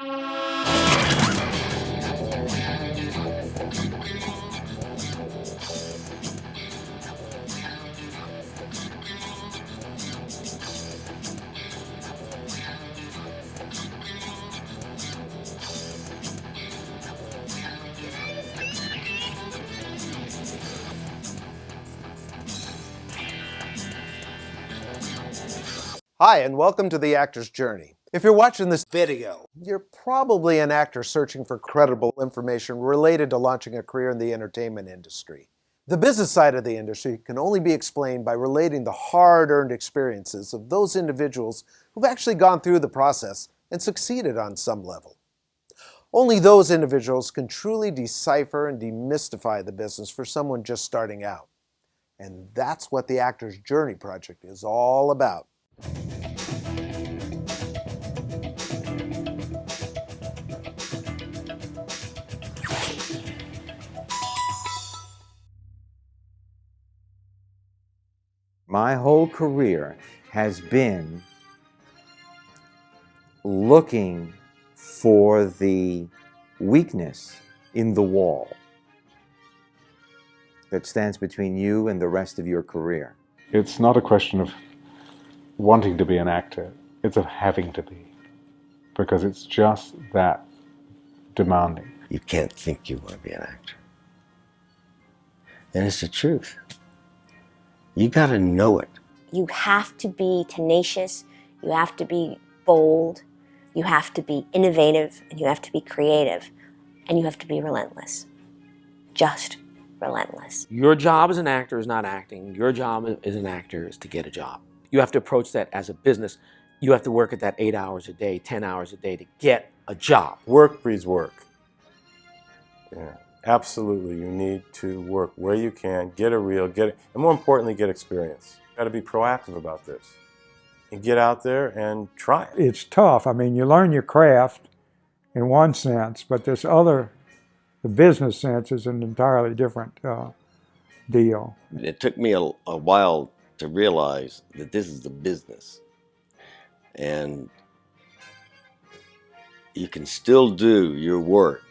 Hi, and welcome to The Actor's Journey. If you're watching this video, you're probably an actor searching for credible information related to launching a career in the entertainment industry. The business side of the industry can only be explained by relating the hard-earned experiences of those individuals who've actually gone through the process and succeeded on some level. Only those individuals can truly decipher and demystify the business for someone just starting out. And that's what the Actor's Journey Project is all about. My whole career has been looking for the weakness in the wall that stands between you and the rest of your career. It's not a question of wanting to be an actor, it's of having to be, because it's just that demanding. You can't think you want to be an actor. And it's the truth. You got to know it. You have to be tenacious, you have to be bold, you have to be innovative, and you have to be creative, and you have to be relentless. Just relentless. Your job as an actor is not acting. Your job as an actor is to get a job. You have to approach that as a business. You have to work at that 8 hours a day, 10 hours a day to get a job. Work breeds work. Yeah, absolutely. You need to work where you can, get a reel, and more importantly, get experience. You got to be proactive about this and get out there and try it. It's tough. I mean, you learn your craft in one sense, but this other, the business sense, is an entirely different deal. It took me a while to realize that this is the business. And you can still do your work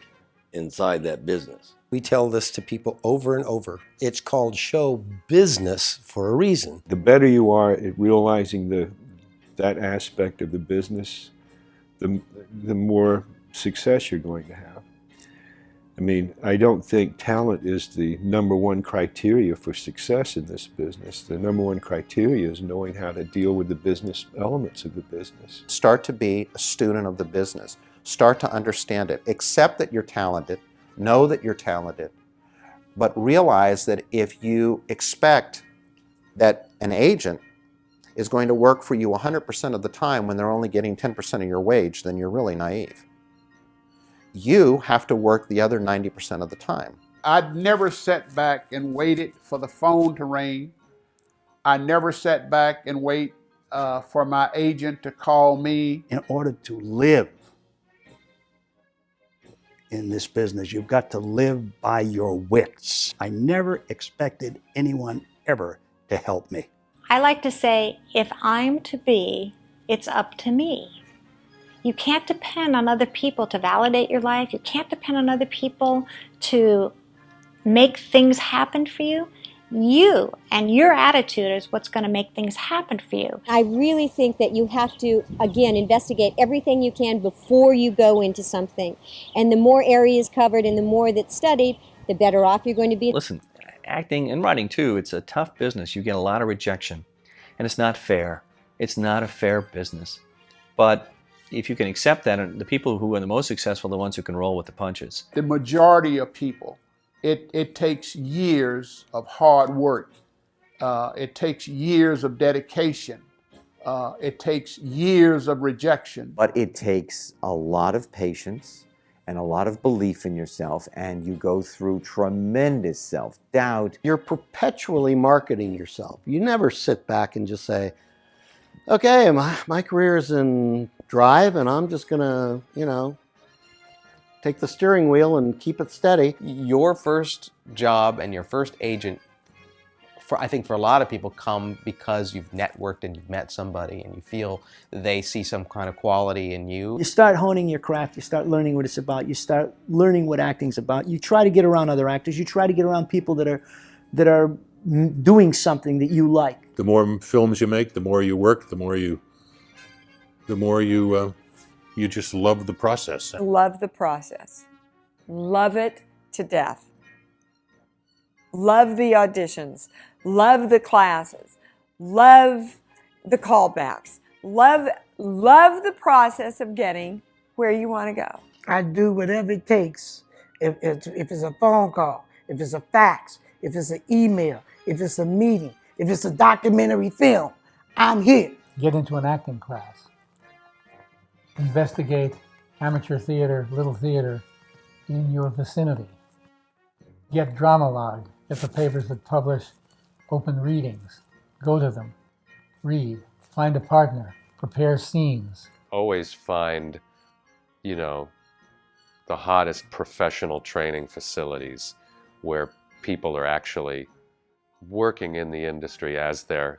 inside that business. We tell this to people over and over. It's called show business for a reason. The better you are at realizing that aspect of the business, the more success you're going to have. I mean, I don't think talent is the number one criteria for success in this business. The number one criteria is knowing how to deal with the business elements of the business. Start to be a student of the business. Start to understand it. Accept that you're talented. Know that you're talented. But realize that if you expect that an agent is going to work for you 100% of the time when they're only getting 10% of your wage, then you're really naive. You have to work the other 90% of the time. I'd never sat back and waited for the phone to ring. I never sat back and wait for my agent to call me. In order to live in this business, you've got to live by your wits. I never expected anyone ever to help me. I like to say, if I'm to be, it's up to me. You can't depend on other people to validate your life. You can't depend on other people to make things happen for you. You and your attitude is what's going to make things happen for you. I really think that you have to, again, investigate everything you can before you go into something. And the more areas covered and the more that's studied, the better off you're going to be. Listen, acting and writing too, it's a tough business. You get a lot of rejection, and it's not fair. It's not a fair business. But if you can accept that, and the people who are the most successful are the ones who can roll with the punches. The majority of people, it takes years of hard work. It takes years of dedication. It takes years of rejection. But it takes a lot of patience and a lot of belief in yourself, and you go through tremendous self-doubt. You're perpetually marketing yourself. You never sit back and just say, okay, my career is in drive and I'm just gonna, take the steering wheel and keep it steady. Your first job and your first agent I think for a lot of people, come because you've networked and you've met somebody and you feel they see some kind of quality in you. You start honing your craft, you start learning what it's about, you start learning what acting's about. You try to get around other actors, you try to get around people that are doing something that you like. The more films you make, the more you work, the more you just love the process. Love the process. Love it to death. Love the auditions. Love the classes. Love the callbacks. Love the process of getting where you want to go. I do whatever it takes. If it's a phone call, if it's a fax, if it's an email, if it's a meeting, if it's a documentary film, I'm here. Get into an acting class. Investigate amateur theater, little theater in your vicinity. Get Drama-Log, get the papers that publish open readings. Go to them, read, find a partner, prepare scenes. Always find, the hottest professional training facilities where people are actually working in the industry as they're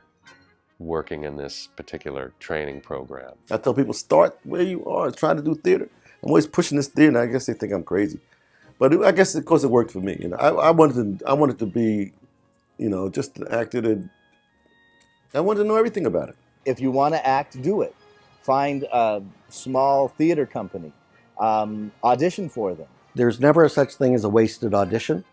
working in this particular training program. I tell people, start where you are, trying to do theater. I'm always pushing this theater, and I guess they think I'm crazy. But I guess, of course, it worked for me. I wanted to be, just an actor that I wanted to know everything about it. If you want to act, do it. Find a small theater company. Audition for them. There's never a such thing as a wasted audition.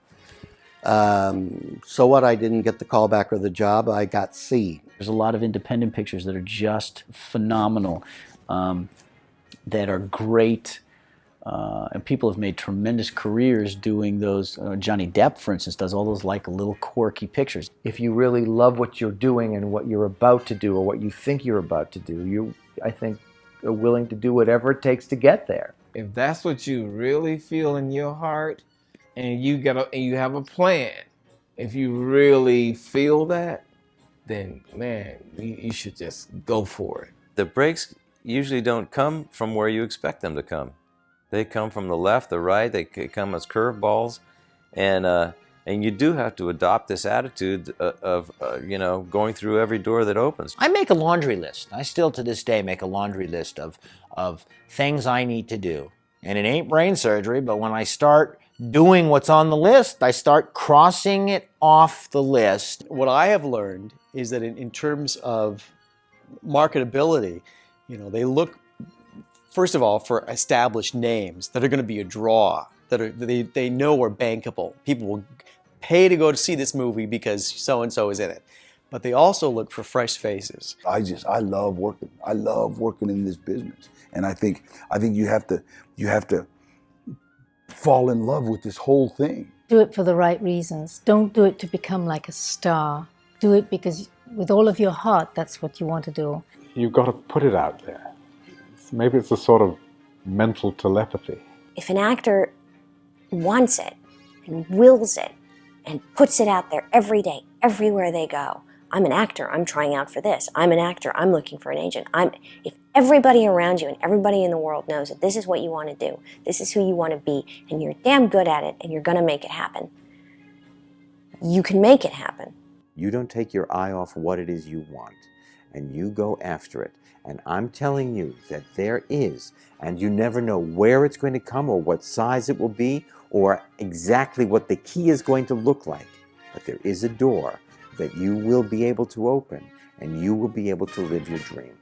So what, I didn't get the call back or the job, I got C. There's a lot of independent pictures that are just phenomenal, that are great, and people have made tremendous careers doing those. Johnny Depp, for instance, does all those like little quirky pictures. If you really love what you're doing and what you're about to do or what you think you're about to do, you, I think, are willing to do whatever it takes to get there. If that's what you really feel in your heart, and you have a plan, if you really feel that, then man, you should just go for it. The breaks usually don't come from where you expect them to come. They come from the left, the right. They come as curveballs, and you do have to adopt this attitude of going through every door that opens. I make a laundry list. I still to this day make a laundry list of things I need to do, and it ain't brain surgery. But when I start doing what's on the list, I start crossing it off the list. What I have learned is that in terms of marketability, they look, first of all, for established names that are going to be a draw, they know are bankable. People will pay to go to see this movie because so-and-so is in it. But they also look for fresh faces. I love working. I love working in this business. And I think you have to fall in love with this whole thing. Do it for the right reasons. Don't do it to become like a star. Do it because with all of your heart, that's what you want to do. You've got to put it out there. Maybe it's a sort of mental telepathy. If an actor wants it and wills it and puts it out there every day, everywhere they go, I'm an actor, I'm trying out for this. I'm an actor, I'm looking for an agent. If everybody around you and everybody in the world knows that this is what you want to do, this is who you want to be, and you're damn good at it, and you're going to make it happen, you can make it happen. You don't take your eye off what it is you want, and you go after it. And I'm telling you that there is, and you never know where it's going to come or what size it will be or exactly what the key is going to look like. But there is a door that you will be able to open, and you will be able to live your dream.